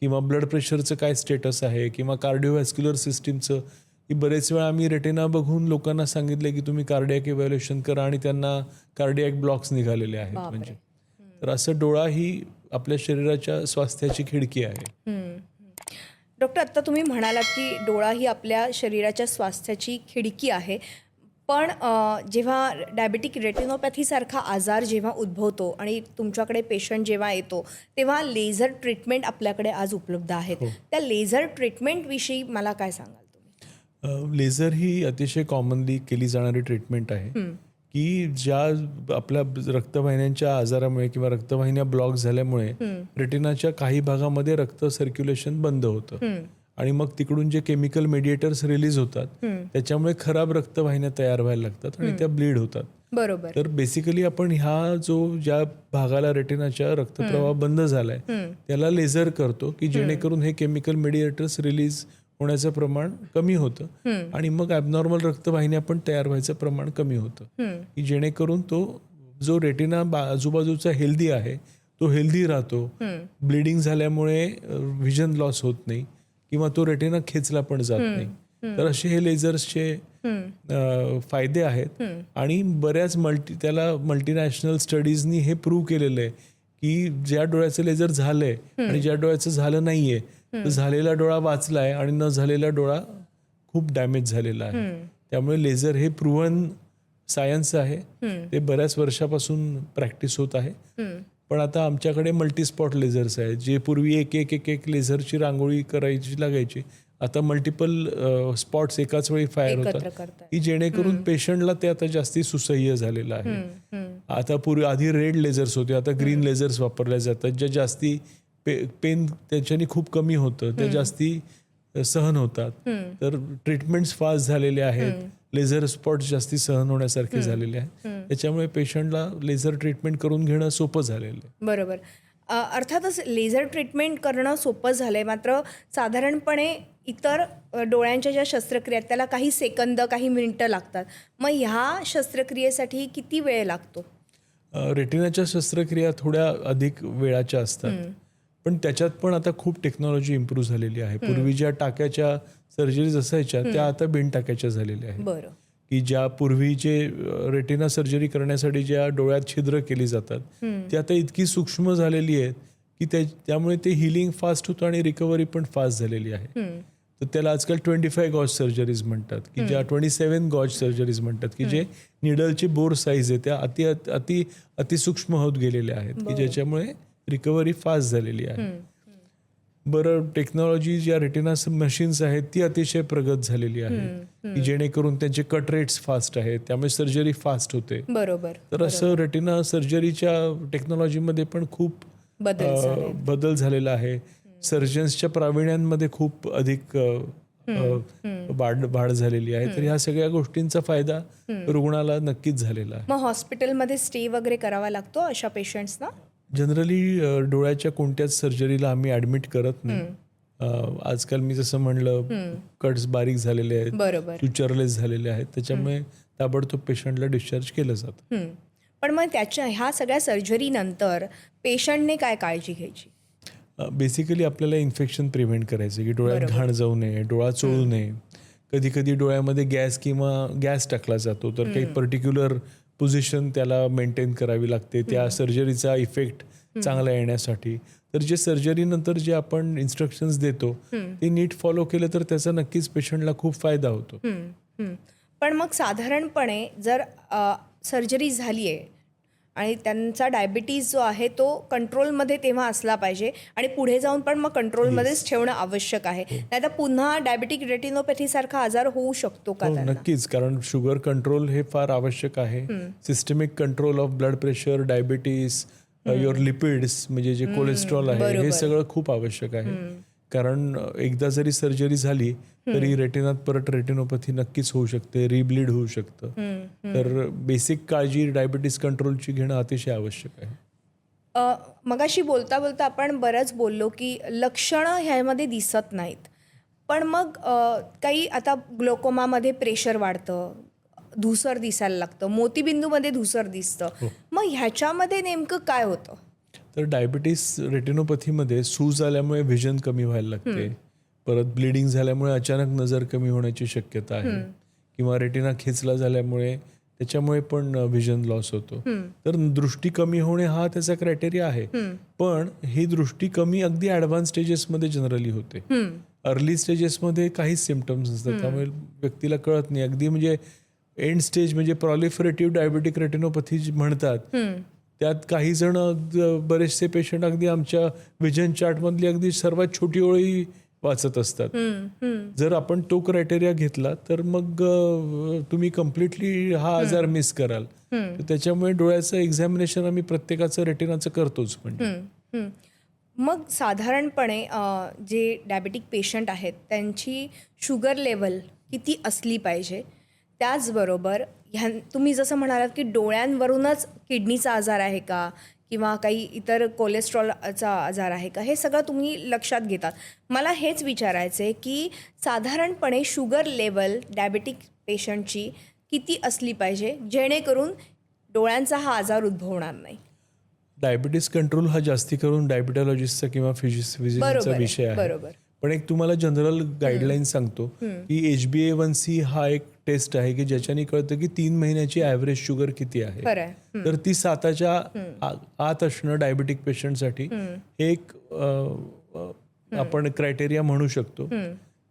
किंवा ब्लड प्रेशरचं काय स्टेटस आहे, किंवा कार्डिओव्हॅस्क्युलर सिस्टीमचं, की बरेच वेळा आम्ही रेटिना बघून लोकांना सांगितले की तुम्ही कार्डियाक इव्हॅल्युएशन करा आणि त्यांना कार्डियाक ब्लॉक्स निघालेले आहेत. म्हणजे तर असं डोळा ही आपल्या शरीराच्या स्वास्थ्याची खिडकी आहे. डॉक्टर, आत्ता तुम्ही म्हणालात की डोळा ही आपल्या शरीराच्या स्वास्थ्याची खिडकी आहे, पण जेव्हा डायबेटिक रेटिनोपॅथीसारखा आजार जेव्हा उद्भवतो आणि तुमच्याकडे पेशंट जेव्हा येतो तेव्हा लेझर ट्रीटमेंट आपल्याकडे आज उपलब्ध आहेत. त्या लेझर ट्रीटमेंटविषयी मला काय सांगाल तुम्ही? लेझर ही अतिशय कॉमनली केली जाणारी ट्रीटमेंट आहे की ज्या आपल्या रक्तवाहिन्यांच्या आजारामुळे किंवा रक्तवाहिन्या ब्लॉक झाल्यामुळे रेटिनाच्या काही भागामध्ये रक्त सर्क्युलेशन बंद होतं आणि मग तिकडून जे केमिकल मेडिएटर्स रिलीज होतात त्याच्यामुळे खराब रक्तवाहिन्या तयार व्हायला लागतात आणि त्या ब्लीड होतात. बरोबर. तर बेसिकली आपण ज्या भागाला रेटिनाच्या रक्तप्रवाह बंद झालाय त्याला लेझर करतो की जेणेकरून हे केमिकल मेडिएटर्स रिलीज होण्याचं प्रमाण कमी होतं आणि मग ॲबनॉर्मल रक्तवाहिन्या पण तयार व्हायचं प्रमाण कमी होतं की जेणेकरून तो जो रेटिना आजूबाजूचा हेल्दी आहे तो हेल्दी राहतो. ब्लिडिंग झाल्यामुळे व्हिजन लॉस होत नाही किंवा तो रेटिना खेचला पण जात नाही. तर असे हे लेझर्सचे फायदे आहेत आणि बऱ्याच त्याला मल्टीनॅशनल स्टडीजनी हे प्रूव्ह केलेलं आहे की ज्या डोळ्याचं लेझर झालंय आणि ज्या डोळ्याचं झालं नाहीये तर झालेला डोळा वाचलाय आणि न झालेला डोळा खूप डॅमेज झालेला आहे. त्यामुळे लेझर हे प्रूव्हन सायन्स आहे. ते बऱ्याच वर्षापासून प्रॅक्टिस होत आहे. पण आता आमच्याकडे मल्टीस्पॉट लेझर्स आहेत जे पूर्वी एक लेझरची रांगोळी करायची लागायची. आता मल्टिपल स्पॉट्स एकाच वेळी फायर होतात की जेणेकरून पेशंटला ते आता जास्ती सुसह्य झालेलं आहे. आता आधी रेड लेझर्स होते आता ग्रीन लेझर्स वापरल्या जातात ज्या जास्ती पेन त्याच्याने खूप कमी होतं त्या जास्ती सहन होतात. तर ट्रीटमेंट्स फास्ट झालेले आहेत. लेझर स्पॉट्स जास्ती सहन होण्यासारखे झालेले आहेत. त्याच्यामुळे पेशंटला लेझर ट्रीटमेंट करून घेणं सोपं झालेलं आहे. बरोबर. अर्थातच लेझर ट्रीटमेंट करणं सोपं झालं आहे. मात्र साधारणपणे इतर डोळ्यांच्या ज्या शस्त्रक्रिया आहेत त्याला काही सेकंद काही मिनिटं लागतात. मग ह्या शस्त्रक्रियेसाठी किती वेळ लागतो? रेटिनाच्या शस्त्रक्रिया थोड्या अधिक वेळाच्या असतात पण त्याच्यात पण आता खूप टेक्नॉलॉजी इम्प्रूव्ह झालेली आहे. पूर्वी ज्या टाक्याच्या सर्जरीज असायच्या त्या आता बिन टाक्याच्या झालेल्या आहेत. बरं. की ज्या पूर्वी जे रेटिना सर्जरी करण्यासाठी ज्या डोळ्यात छिद्र केली जातात ती आता इतकी सूक्ष्म झालेली आहेत की त्यामुळे ते हिलिंग फास्ट होतं आणि रिकव्हरी पण फास्ट झालेली आहे. तर त्याला आजकाल 25 गॉज सर्जरीज म्हणतात की ज्या 27 गॉज सर्जरीज म्हणतात की जे निडलची बोर साईज आहे त्या अतिसूक्ष्म होत गेलेल्या आहेत की ज्याच्यामुळे रिकव्हरी फास्ट झालेली आहे. बरं, टेक्नॉलॉजी ज्या रेटिना मशीन्स आहेत ती अतिशय प्रगत झालेली आहे की जेणेकरून त्यांचे कट रेट्स फास्ट आहेत त्यामुळे सर्जरी फास्ट होते. बरोबर. तर असं रेटिना सर्जरीच्या टेक्नॉलॉजीमध्ये पण खूप बदल झालेला आहे. सर्जन्सच्या प्रावीण्यांमध्ये खूप अधिक वाढ झालेली आहे. तर ह्या सगळ्या गोष्टींचा फायदा रुग्णाला नक्कीच झालेला आहे. मग हॉस्पिटलमध्ये स्टे वगैरे करावा लागतो अशा पेशंट्सना? जनरली डोळ्याच्या कोणत्याच सर्जरीला आम्ही ॲडमिट करत नाही. आजकाल मी जसं म्हणलं कट्स बारीक झालेले आहेत, सुचरलेस झालेले आहेत त्याच्यामुळे ताबडतोब पेशंटला डिस्चार्ज केलं जातं. पण मग ह्या सगळ्या सर्जरीनंतर पेशंटने काय काळजी घ्यायची? बेसिकली आपल्याला इन्फेक्शन प्रिव्हेंट करायचं की डोळ्यात घाण जाऊ नये, डोळा चोळू नये. कधी कधी डोळ्यामध्ये गॅस टाकला जातो तर काही पर्टिक्युलर पोझिशन त्याला मेंटेन करावी लागते त्या सर्जरीचा इफेक्ट चांगला येण्यासाठी. तर जे सर्जरीनंतर जे आपण इन्स्ट्रक्शन्स देतो ते नीट फॉलो केलं तर त्याचा नक्कीच पेशंटला खूप फायदा होतो. पण मग साधारणपणे जर सर्जरी झाली आहे आणि त्यांचा डायबिटीज जो आहे तो कंट्रोलमध्ये तेव्हा असला पाहिजे आणि पुढे जाऊन पण मग कंट्रोलमध्येच ठेवणं आवश्यक आहे. नाहीतर पुन्हा डायबेटिक रेटिनोपॅथीसारखा आजार होऊ शकतो का? नक्कीच, कारण शुगर कंट्रोल हे फार आवश्यक आहे. Systemic control of blood pressure, diabetes, your lipids म्हणजे जे कोलेस्ट्रॉल आहे हे सगळं खूप आवश्यक आहे. कारण एकदा जरी सर्जरी झाली तरी रेटिनात परत रेटिनोपॅथी नक्कीच होऊ शकते, रिब्लीड होऊ शकतं. तर बेसिक काळजी डायबिटीस कंट्रोलची घेणं अतिशय आवश्यक आहे. मगाशी बोलता बोलता आपण बरंच बोललो की लक्षणं ह्यामध्ये दिसत नाहीत. पण मग काही आता ग्लोकोमामध्ये प्रेशर वाढतं, धुसर दिसायला लागतं, मोतीबिंदूमध्ये धुसर दिसतं. मग ह्याच्यामध्ये नेमकं काय होतं? तर डायबिटीस रेटिनोपॅथीमध्ये सूज आल्यामुळे व्हिजन कमी व्हायला लागते. परत ब्लिडिंग झाल्यामुळे अचानक नजर कमी होण्याची शक्यता आहे किंवा रेटिना खेचला झाल्यामुळे त्याच्यामुळे पण व्हिजन लॉस होतो. तर दृष्टी कमी होणे हा त्याचा क्रायटेरिया आहे. पण ही दृष्टी कमी अगदी ॲडव्हान्स स्टेजेसमध्ये जनरली होते. अर्ली स्टेजेसमध्ये काहीच सिम्पटम्स नसतात त्यामुळे व्यक्तीला कळत नाही. अगदी म्हणजे एंड स्टेज म्हणजे प्रॉलिफरेटिव्ह डायबेटिक रेटिनोपॅथी म्हणतात, त्यात काही जण बरेचसे पेशंट अगदी आमच्या विजन चार्टमधली अगदी सर्वात छोटी ओळी वाचत असतात. जर आपण तो क्रायटेरिया घेतला तर मग तुम्ही कम्प्लिटली हा आजार मिस कराल. तर त्याच्यामुळे डोळ्याचं एक्झामिनेशन आम्ही प्रत्येकाचं रेटिनाचं करतोच. म्हणजे मग साधारणपणे जे डायबेटिक पेशंट आहेत त्यांची शुगर लेवल किती असली पाहिजे, त्याचबरोबर तुम्ही जसं म्हणालात की डोळ्यांवरूनच किडनीचा आजार आहे का किंवा काही इतर कोलेस्ट्रॉलचा आजार आहे का, हे सगळं तुम्ही लक्षात घेतात. मला हेच विचारायचं आहे की साधारणपणे शुगर लेवल डायबेटिक पेशंटची किती असली पाहिजे जेणेकरून डोळ्यांचा हा आजार उद्भवणार नाही. डायबिटीस कंट्रोल हा जास्ती करून डायबिटॉलॉजिस्टचा किंवा फिजिशियनचा विषय आहे. बरोबर. पण एक तुम्हाला जनरल गाईडलाईन सांगतो की HbA1c हा एक टेस्ट आहे की ज्याच्याने कळतं की 3 महिन्याची ॲव्हरेज शुगर किती आहे. तर ती 7च्या आत असणं डायबेटिक पेशंटसाठी एक आपण क्रायटेरिया म्हणू शकतो.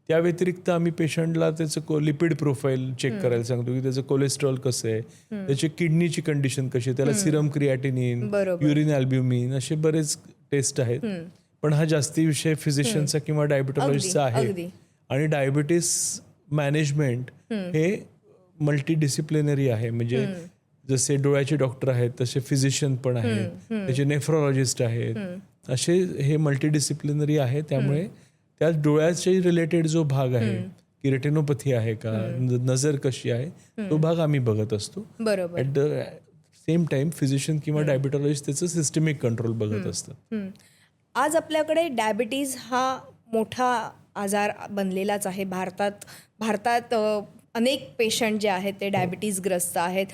त्या व्यतिरिक्त आम्ही पेशंटला त्याचं लिपिड प्रोफाईल चेक करायला सांगतो की त्याचं कोलेस्ट्रॉल कसं आहे, त्याची किडनीची कंडिशन कशी आहे, त्याला सिरम क्रिएटिनिन, युरिन अल्ब्युमिन असे बरेच टेस्ट आहेत. पण हा जास्ती विषय फिजिशियनचा किंवा डायबिटॉलॉजिस्टचा आहे. आणि डायबिटीस मॅनेजमेंट हे मल्टीडिसिप्लिनरी आहे. म्हणजे जसे डोळ्याचे डॉक्टर आहेत तसे फिजिशियन पण आहेत, त्याचे नेफ्रोलॉजिस्ट आहेत, असे हे मल्टीडिसिप्लिनरी आहे. त्यामुळे त्यात डोळ्याचे रिलेटेड जो भाग आहे की रेटिनोपॅथी आहे का, नजर कशी आहे, तो भाग आम्ही बघत असतो. At the same time physician किंवा डायबिटॉलॉजिस्ट त्याचं सिस्टमिक कंट्रोल बघत असतात. आज आपल्याकडे डायबिटीज हा मोठा आजार बनलेलाच आहे. भारतात अनेक पेशंट जे आहेत ते डायबिटीजग्रस्त आहेत.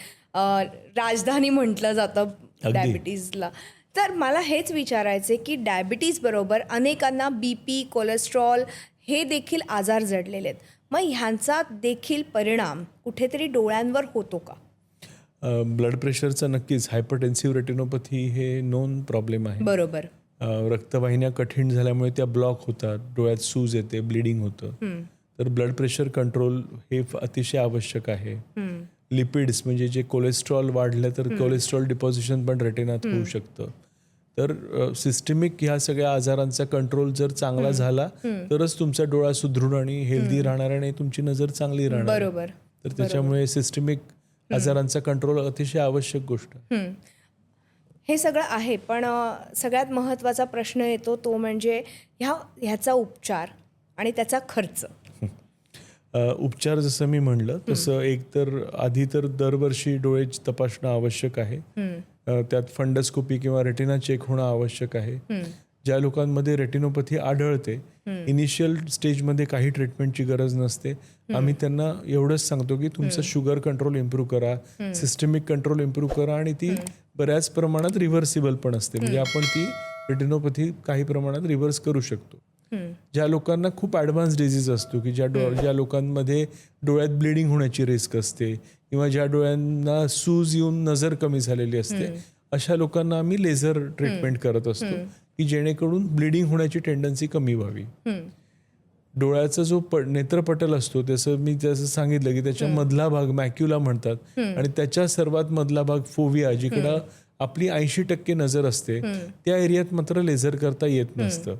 राजधानी म्हटलं जातं डायबिटीजला. तर मला हेच विचारायचे की डायबिटीज बरोबर अनेकांना BP, कोलेस्ट्रॉल हे देखील आजार जडलेले आहेत. मग ह्यांचा देखील परिणाम कुठेतरी डोळ्यांवर होतो का? ब्लड प्रेशरचा नक्कीच. हायपरटेन्सिव्ह रेटिनोपॅथी हे नोन प्रॉब्लेम आहे. बरोबर. रक्तवाहिन्या कठीण झाल्यामुळे त्या ब्लॉक होतात, डोळ्यात सूज येते, ब्लिडिंग होतं. तर ब्लड प्रेशर कंट्रोल हे अतिशय आवश्यक आहे. लिपिड्स म्हणजे जे कोलेस्ट्रॉल वाढलं तर कोलेस्ट्रॉल डिपॉझिशन पण रेटिनात होऊ शकतं. तर सिस्टमिक ह्या सगळ्या आजारांचा कंट्रोल जर चांगला झाला तरच तुमचा डोळा सुदृढ आणि हेल्दी राहणार आणि तुमची नजर चांगली राहणार. बरोबर. तर त्याच्यामुळे सिस्टमिक आजारांचा कंट्रोल अतिशय आवश्यक गोष्ट. हे सगळं आहे, पण सगळ्यात महत्त्वाचा प्रश्न येतो तो म्हणजे ह्याचा उपचार आणि त्याचा खर्च. उपचार जसं मी म्हणलं तसं एक तर आधी तर दरवर्षी डोळ्याची तपासणं आवश्यक आहे. त्यात फंडस्कोपी किंवा रेटिना चेक होणं आवश्यक आहे. ज्या लोकांमध्ये रेटिनोपॅथी आढळते इनिशियल स्टेजमध्ये काही ट्रीटमेंटची गरज नसते. आम्ही त्यांना एवढंच सांगतो की तुमचं शुगर कंट्रोल इम्प्रूव्ह करा, सिस्टमिक कंट्रोल इम्प्रूव्ह करा आणि ती बऱ्याच प्रमाणात रिव्हर्सिबल पण असते. म्हणजे आपण ती रेटिनोपॅथी काही प्रमाणात रिव्हर्स करू शकतो. ज्या लोकांना खूप ॲडव्हान्स डिझीज असतो की ज्या लोकांमध्ये डोळ्यात ब्लिडिंग होण्याची रिस्क असते किंवा ज्या डोळ्यांना सूज येऊन नजर कमी झालेली असते, अशा लोकांना आम्ही लेझर ट्रीटमेंट करत असतो की जेणेकरून ब्लिडिंग होण्याची टेंडन्सी कमी व्हावी. डोळ्याचा जो नेत्रपटल असतो त्याचं सांगितलं की त्याच्या मधला भाग मॅक्युला म्हणतात आणि त्याच्या सर्वात मधला भाग फोविया, जिकडं आपली 80% नजर असते, त्या एरियात मात्र लेझर करता येत नसतं.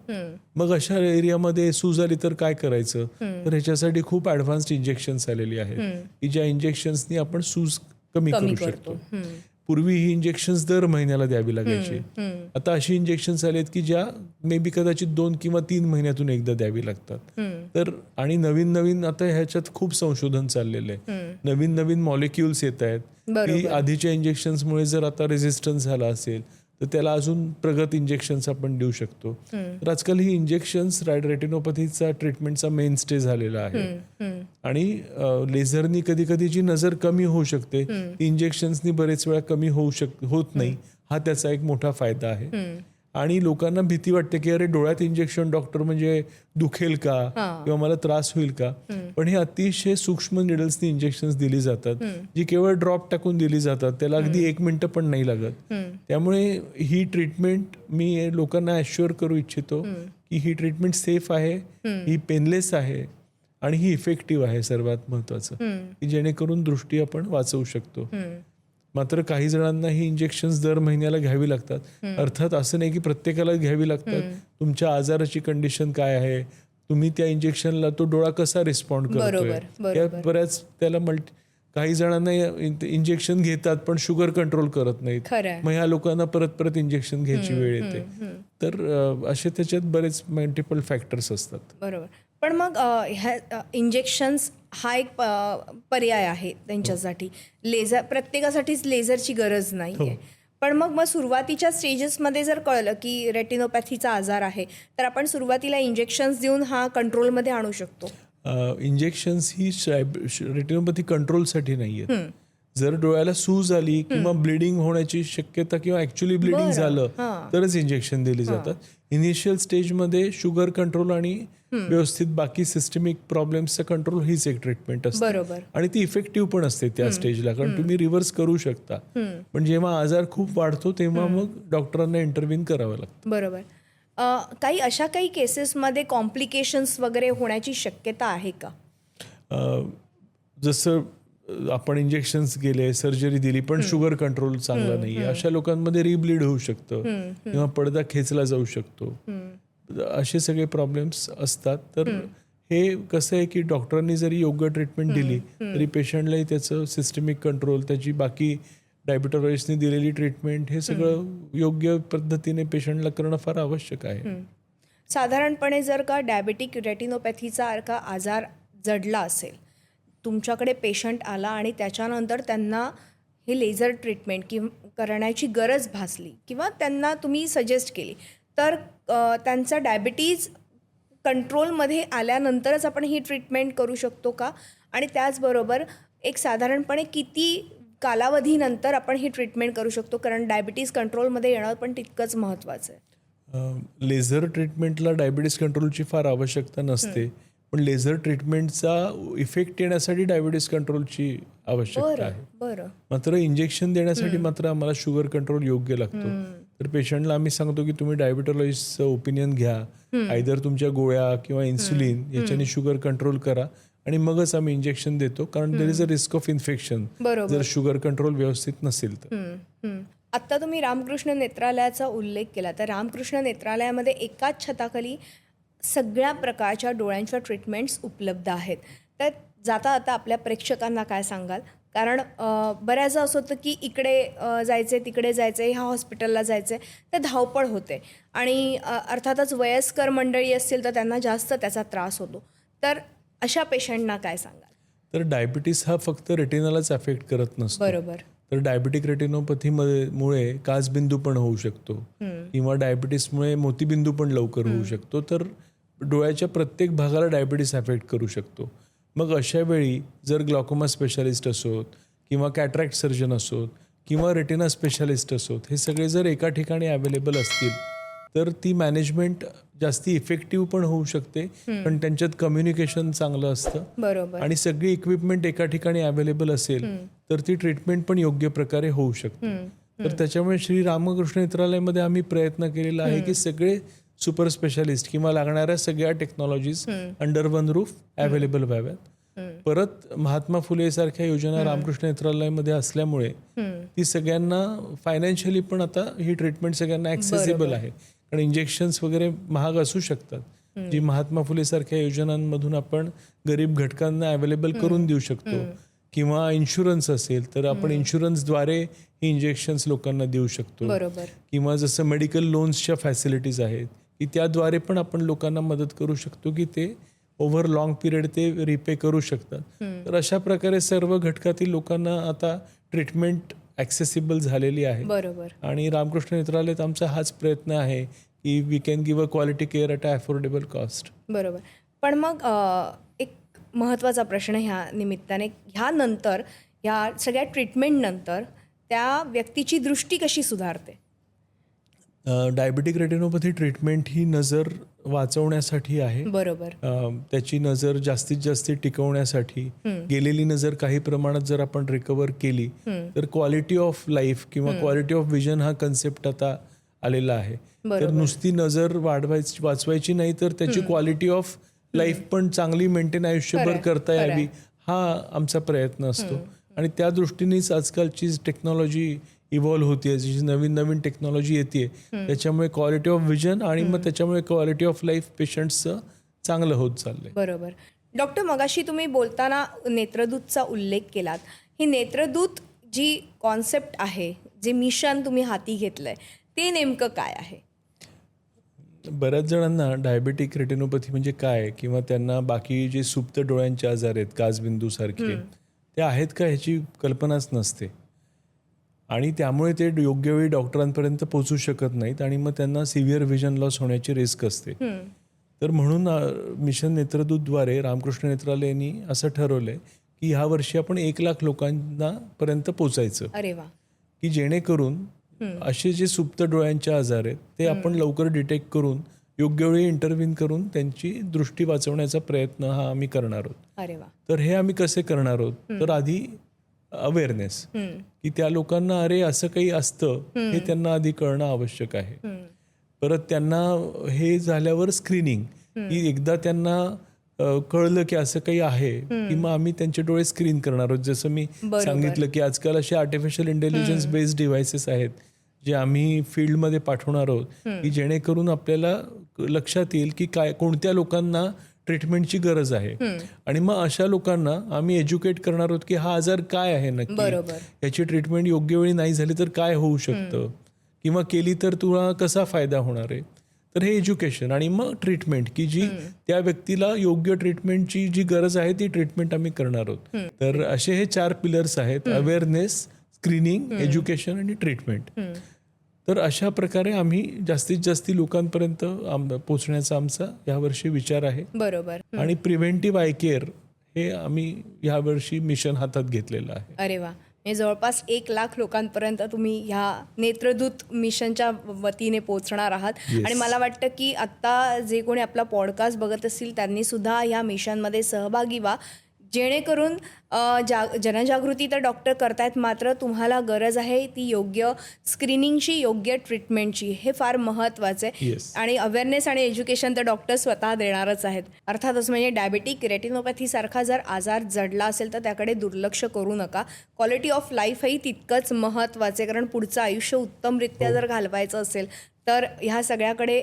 मग अशा एरियामध्ये सूज आली तर काय करायचं? तर ह्याच्यासाठी खूप ॲडव्हान्स्ड इंजेक्शन्स आलेली आहेत की ज्या इंजेक्शन्सनी आपण सूज कमी करू शकतो. पूर्वी ही इंजेक्शन्स दर महिन्याला द्यावी लागायची. आता अशी इंजेक्शन्स आलेत की ज्या मे बी कदाचित 2 किंवा 3 महिन्यातून एकदा द्यावी लागतात. तर आणि नवीन नवीन आता ह्याच्यात खूप संशोधन चाललेलं आहे. नवीन नवीन मॉलिक्युल्स येत आहेत की आधीच्या इंजेक्शन्समुळे जर आता रेझिस्टन्स झाला असेल तर त्याला अजून प्रगत इंजेक्शन्स आपण देऊ शकतो. तर आजकाल ही इंजेक्शन्स रेटिनोपॅथीचा ट्रीटमेंटचा मेन स्टे झालेला आहे. आणि लेझरनी कधी कधी जी नजर कमी होऊ शकते ती इंजेक्शन्सनी बरेच वेळा कमी होत नाही. हा त्याचा एक मोठा फायदा आहे. आणि लोकांना भीती वाटते की अरे डोळ्यात इंजेक्शन डॉक्टर म्हणजे दुखेल का किंवा मला त्रास होईल का? पण हे अतिशय सूक्ष्म निडल्सनी इंजेक्शन्स दिली जातात जी केवळ ड्रॉप टाकून दिली जातात. त्याला अगदी 1 मिनिट पण नाही लागत. त्यामुळे ही ट्रीटमेंट मी लोकांना ॲश्युअर करू इच्छितो की ही ट्रीटमेंट सेफ आहे, ही पेनलेस आहे आणि ही इफेक्टिव्ह आहे सर्वात महत्वाचं, की जेणेकरून दृष्टी आपण वाचवू शकतो. मात्र काही जणांना ही इंजेक्शन्स दर महिन्याला घ्यावी लागतात. अर्थात असं नाही की प्रत्येकाला घ्यावी लागतात. तुमच्या आजाराची कंडिशन काय आहे, तुम्ही त्या इंजेक्शनला तो डोळा कसा रिस्पॉन्ड करतोय, या बऱ्याच त्याला काही जणांना इंजेक्शन घेतात पण शुगर कंट्रोल करत नाहीत, मग ह्या लोकांना परत परत इंजेक्शन घ्यायची वेळ येते. तर असे त्याच्यात बरेच मल्टिपल फॅक्टर्स असतात. बरोबर. पण मग ह्या इंजेक्शन्स हा एक पर्याय आहे त्यांच्यासाठी. लेझर प्रत्येकासाठीच लेझरची गरज नाही आहे. पण मग सुरुवातीच्या स्टेजेसमध्ये जर कळलं की रेटिनोपॅथीचा आजार आहे तर आपण सुरुवातीला इंजेक्शन्स देऊन हा कंट्रोलमध्ये आणू शकतो. इंजेक्शन्स ही रेटिनोपॅथी कंट्रोलसाठी नाही आहेत. जर डोळ्याला सूज आली किंवा ब्लिडिंग होण्याची शक्यता किंवा ऍक्च्युअली ब्लिडिंग झालं तरच इंजेक्शन दिली जातात. इनिशियल स्टेजमध्ये शुगर कंट्रोल आणि व्यवस्थित बाकी सिस्टमिक प्रॉब्लेम्सचा कंट्रोल हीच एक ट्रीटमेंट असते आणि ती इफेक्टिव्ह पण असते त्या स्टेजला, कारण तुम्ही रिव्हर्स करू शकता. पण जेव्हा आजार खूप वाढतो तेव्हा मग डॉक्टरांना इंटरव्हीन करावं लागतं. बरोबर. काही अशा काही केसेसमध्ये कॉम्प्लिकेशन्स वगैरे होण्याची शक्यता आहे का? जसं आपण इंजेक्शन्स गेले, सर्जरी दिली पण शुगर कंट्रोल चांगला नाहीये, अशा लोकांमध्ये रिब्लीड होऊ शकतं किंवा पडदा खेचला जाऊ शकतो. असे सगळे प्रॉब्लेम्स असतात. तर हे कसं आहे की डॉक्टरांनी जरी योग्य ट्रीटमेंट दिली तरी पेशंटलाही त्याचं सिस्टमिक कंट्रोल, त्याची बाकी डायबिटॉलॉजिस्टनी दिलेली ट्रीटमेंट, हे सगळं योग्य पद्धतीने पेशंटला करणं फार आवश्यक आहे. साधारणपणे जर का डायबेटिक रेटिनोपॅथीचा आजार जडला असेल, तुमच्याकडे पेशंट आला आणि त्याच्यानंतर त्यांना हे लेझर ट्रीटमेंट करण्याची गरज भासली किंवा त्यांना तुम्ही सजेस्ट केली, तर त्यांचा डायबिटीज कंट्रोलमध्ये आल्यानंतरच आपण ही ट्रीटमेंट करू शकतो का? आणि त्याचबरोबर एक साधारणपणे किती कालावधीनंतर आपण ही ट्रीटमेंट करू शकतो, कारण डायबिटीज कंट्रोलमध्ये येणं पण तितकंच महत्त्वाचं आहे. लेझर ट्रीटमेंटला डायबिटीज कंट्रोलची फार आवश्यकता नसते, पण लेझर ट्रीटमेंटचा इफेक्ट येण्यासाठी डायबिटीज कंट्रोलची आवश्यकता आहे. मात्र इंजेक्शन देण्यासाठी मात्र आम्हाला शुगर कंट्रोल योग्य लागतो. तर पेशंटला आम्ही सांगतो की तुम्ही डायबिटॉलॉजिस्टचं ओपिनियन घ्या, आयदर तुमच्या गोळ्या किंवा इन्सुलिन याच्याने शुगर कंट्रोल करा आणि मगच आम्ही इंजेक्शन देतो, कारण there is a risk of infection जर शुगर कंट्रोल व्यवस्थित नसेल तर. आत्ता तुम्ही रामकृष्ण नेत्रालयाचा उल्लेख केला, तर रामकृष्ण नेत्रालयामध्ये एकाच छताखाली सगळ्या प्रकारच्या डोळ्यांच्या ट्रीटमेंट्स उपलब्ध आहेत. तर जाता आता आपल्या प्रेक्षकांना काय सांगाल? कारण बऱ्याचदा असं होतं की इकडे जायचे, तिकडे जायचे, ह्या हॉस्पिटलला जायचे, तर धावपळ होते आणि अर्थातच वयस्कर मंडळी असतील तर त्यांना जास्त त्याचा त्रास होतो. तर अशा पेशंटना काय सांगाल? तर डायबिटीस हा फक्त रेटिनालाच अफेक्ट करत नसतो. बरोबर. तर डायबिटिक रेटिनोपॅथीमुळे काचबिंदू पण होऊ शकतो किंवा डायबिटीसमुळे मोतीबिंदू पण लवकर होऊ शकतो. तर डोळ्याच्या प्रत्येक भागाला डायबिटीस अफेक्ट करू शकतो. मग अशा वेळी जर ग्लॉकोमा स्पेशालिस्ट असोत किंवा कॅटरॅक्ट सर्जन असोत किंवा रेटिना स्पेशालिस्ट असोत, हे सगळे जर एका ठिकाणी अवेलेबल असतील तर ती मॅनेजमेंट जास्ती इफेक्टिव्ह पण होऊ शकते, पण त्यांच्यात कम्युनिकेशन चांगलं असतं आणि सगळी इक्विपमेंट एका ठिकाणी अवेलेबल असेल तर ती ट्रीटमेंट पण योग्य प्रकारे होऊ शकते. तर त्याच्यामुळे श्री रामकृष्ण नेत्रालयामध्ये आम्ही प्रयत्न केलेला आहे की सगळे सुपर स्पेशालिस्ट किंवा लागणाऱ्या सगळ्या technologies under one roof available व्हाव्यात. परत महात्मा फुले सारख्या योजना रामकृष्ण नेत्रालयामध्ये असल्यामुळे ती सगळ्यांना फायनान्शियली पण आता ही ट्रीटमेंट सगळ्यांना ऍक्सेसिबल आहे. कारण इंजेक्शन्स वगैरे महाग असू शकतात, जी महात्मा फुले सारख्या योजनांमधून आपण गरीब घटकांना अवेलेबल करून देऊ शकतो. किंवा इन्शुरन्स असेल तर आपण इन्शुरन्सद्वारे ही इंजेक्शन्स लोकांना देऊ शकतो. किंवा जसं मेडिकल लोन्सच्या फॅसिलिटीज आहेत की त्याद्वारे पण आपण लोकांना मदत करू शकतो की ते ओव्हर लॉंग पिरियड ते रिपे करू शकतात. तर अशा प्रकारे सर्व घटकातील लोकांना आता ट्रीटमेंट ॲक्सेसिबल झालेली आहे. आणि रामकृष्ण नेत्रालयात आमचा हाच प्रयत्न आहे की we can give a quality care at a affordable cost. बरोबर. पण मग एक महत्त्वाचा प्रश्न ह्या निमित्ताने, ह्यानंतर ह्या सगळ्या ट्रीटमेंटनंतर त्या व्यक्तीची दृष्टी कशी सुधारते? डायबिटिक रेटिनोपॅथी ट्रीटमेंट ही नजर वाचवण्यासाठी आहे. त्याची नजर जास्तीत जास्त टिकवण्यासाठी, गेलेली नजर काही प्रमाणात जर आपण रिकवर केली तर क्वालिटी ऑफ लाईफ किंवा क्वालिटी ऑफ विजन हा कन्सेप्ट आता आलेला आहे. तर नुसती नजर वाचवायची नाही तर त्याची क्वालिटी ऑफ लाईफ पण चांगली मेंटेन आयुष्यभर करता यावी हा आमचा प्रयत्न असतो. आणि त्या दृष्टीनेच आजकालची टेक्नॉलॉजी इव्हॉल्व्ह होतीये, जी नवीन नवीन टेक्नॉलॉजी येते त्याच्यामुळे क्वालिटी ऑफ विजन आणि मग त्याच्यामुळे क्वालिटी ऑफ लाईफ पेशंट्सचं चांगलं होत चाललंय. बरोबर. डॉक्टर, मगाशी तुम्ही बोलताना नेत्रदूतचा उल्लेख केलात. ही नेत्रदूत जी कॉन्सेप्ट आहे, जे मिशन तुम्ही हाती घेतलंय, ते नेमकं काय आहे? बऱ्याच जणांना डायबेटिक रेटिनोपॅथी म्हणजे काय किंवा त्यांना बाकी जे सुप्त डोळ्यांचे आजार आहेत काचबिंदूसारखे ते आहेत का ह्याची कल्पनाच नसते. आणि त्यामुळे ते योग्य वेळी डॉक्टरांपर्यंत पोहोचू शकत नाहीत आणि मग त्यांना सिव्हिअर विजन लॉस होण्याची रिस्क असते. तर म्हणून मिशन नेत्रदूतद्वारे रामकृष्ण नेत्रालयांनी असं ठरवलंय की ह्या वर्षी आपण 1,00,000 लोकांना पर्यंत पोचायचं. अरे वा. की जेणेकरून असे जे सुप्त डोळ्यांचे आजार आहेत ते आपण लवकर डिटेक्ट करून योग्य वेळी इंटरव्हीन करून त्यांची दृष्टी वाचवण्याचा प्रयत्न हा आम्ही करणार आहोत. अरे वा. तर हे आम्ही कसे करणार आहोत, तर आधी अवेअरनेस की त्या लोकांना अरे असं काही असतं हे त्यांना आधी कळणं आवश्यक आहे. परत त्यांना हे झाल्यावर स्क्रीनिंग की एकदा त्यांना कळलं की असं काही आहे की मग आम्ही त्यांचे डोळे स्क्रीन करणार आहोत. जसं मी सांगितलं की आजकाल असे आर्टिफिशियल इंटेलिजन्स बेस्ड डिव्हायसेस आहेत जे आम्ही फील्डमध्ये पाठवणार आहोत की जेणेकरून आपल्याला लक्षात येईल की काय कोणत्या लोकांना ट्रीटमेंटची गरज आहे. आणि मग अशा लोकांना आम्ही एज्युकेट करणार आहोत की हा आजार काय आहे नक्की, याची ट्रीटमेंट योग्य वेळी नाही झाली तर काय होऊ शकतं किंवा केली तर तुला कसा फायदा होणार आहे. तर हे एज्युकेशन आणि मग ट्रीटमेंट की जी त्या व्यक्तीला योग्य ट्रीटमेंटची जी गरज आहे ती ट्रीटमेंट आम्ही करणार आहोत. तर असे हे 4 पिलर्स आहेत: अवेअरनेस, स्क्रीनिंग, एज्युकेशन आणि ट्रीटमेंट. तर अशा प्रकारे आम्ही जास्तीत जास्त लोकांपर्यंत पोहोचण्याचा आमचा यावर्षी विचार आहे. बरोबर. आणि प्रिव्हेंटिव्ह आय केअर हे आम्ही यावर्षी मिशन हातात घेतलेलं आहे. अरे वा. जवळपास 1,00,000 लोकांपर्यंत तुम्ही ह्या नेत्रदूत मिशनच्या वतीने पोहोचणार आहात. आणि मला वाटतं की आत्ता जे कोणी आपला पॉडकास्ट बघत असतील त्यांनी सुद्धा ह्या मिशनमध्ये सहभागी व्हा, जेणेकरून जनजागृती तर डॉक्टर करतायत, मात्र तुम्हाला गरज आहे ती योग्य स्क्रीनिंगची, योग्य ट्रीटमेंटची. हे फार महत्त्वाचं आहे. आणि अवेअरनेस आणि एज्युकेशन तर डॉक्टर स्वतः देणारच आहेत. अर्थातच म्हणजे डायबेटिक रेटिनोपॅथीसारखा जर आजार जडला असेल तर त्याकडे दुर्लक्ष करू नका. क्वालिटी ऑफ लाईफही तितकंच महत्त्वाचं आहे, कारण पुढचं आयुष्य उत्तमरित्या जर घालवायचं असेल तर ह्या सगळ्याकडे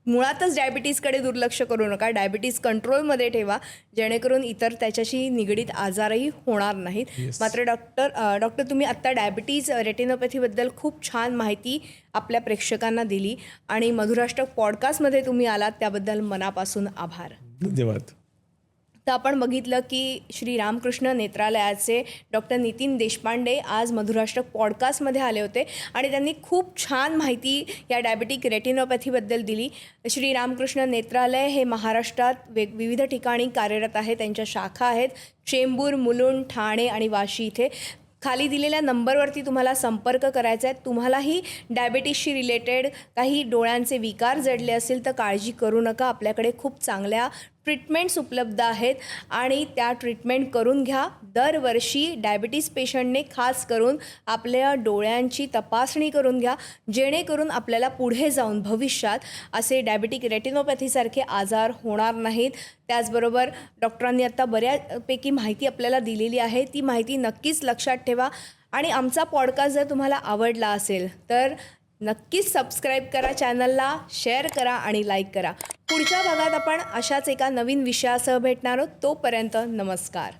मुळातच डायबिटीजकडे दुर्लक्ष करू नका. डायबिटीज कंट्रोलमध्ये ठेवा, जेणेकरून इतर त्याच्याशी निगडीत आजारही होणार नाहीत. मात्र डॉक्टर तुम्ही आत्ता डायबिटीज रेटिनोपॅथीबद्दल खूप छान माहिती आपल्या प्रेक्षकांना दिली आणि मधुराष्ट्रक पॉडकास्टमध्ये तुम्ही आलात त्याबद्दल मनापासून आभार. धन्यवाद. तर आपण बघितलं की श्री रामकृष्ण नेत्रालयाचे डॉक्टर नितीन देशपांडे आज मधुराष्ट्रक पॉडकास्टमध्ये आले होते आणि त्यांनी खूप छान माहिती या डायबेटिक रेटिनोपॅथीबद्दल दिली. श्री रामकृष्ण नेत्रालय हे महाराष्ट्रात विविध ठिकाणी कार्यरत आहे. त्यांच्या शाखा आहेत चेंबूर, मुलुंड, ठाणे आणि वाशी इथे. खाली दिलेल्या नंबरवरती तुम्हाला संपर्क करायचा आहे. तुम्हालाही डायबिटीसशी रिलेटेड काही डोळ्यांचे विकार जडले असेल तर काळजी करू नका. आपल्याकडे खूप चांगल्या ट्रीटमेंट्स उपलब्ध आहेत आणि त्या ट्रीटमेंट करून घ्या. दरवर्षी डायबिटीस पेशंटने खास करून आपल्या डोळ्यांची तपासणी करून घ्या, जेणेकरून आपल्याला पुढे जाऊन भविष्यात असे डायबिटिक रेटिनोपॅथीसारखे आजार होणार नाहीत. त्याचबरोबर डॉक्टरांनी आत्ता बऱ्यापैकी माहिती आपल्याला दिलेली आहे. ती माहिती नक्कीच लक्षात ठेवा आणि आमचा पॉडकास्ट जर तुम्हाला आवडला असेल तर नक्कीच सबस्क्राईब करा चॅनलला, शेअर करा आणि लाईक करा. पुढच्या भागात आपण अशाच एका नवीन विषयासह भेटणार आहोत. तोपर्यंत नमस्कार.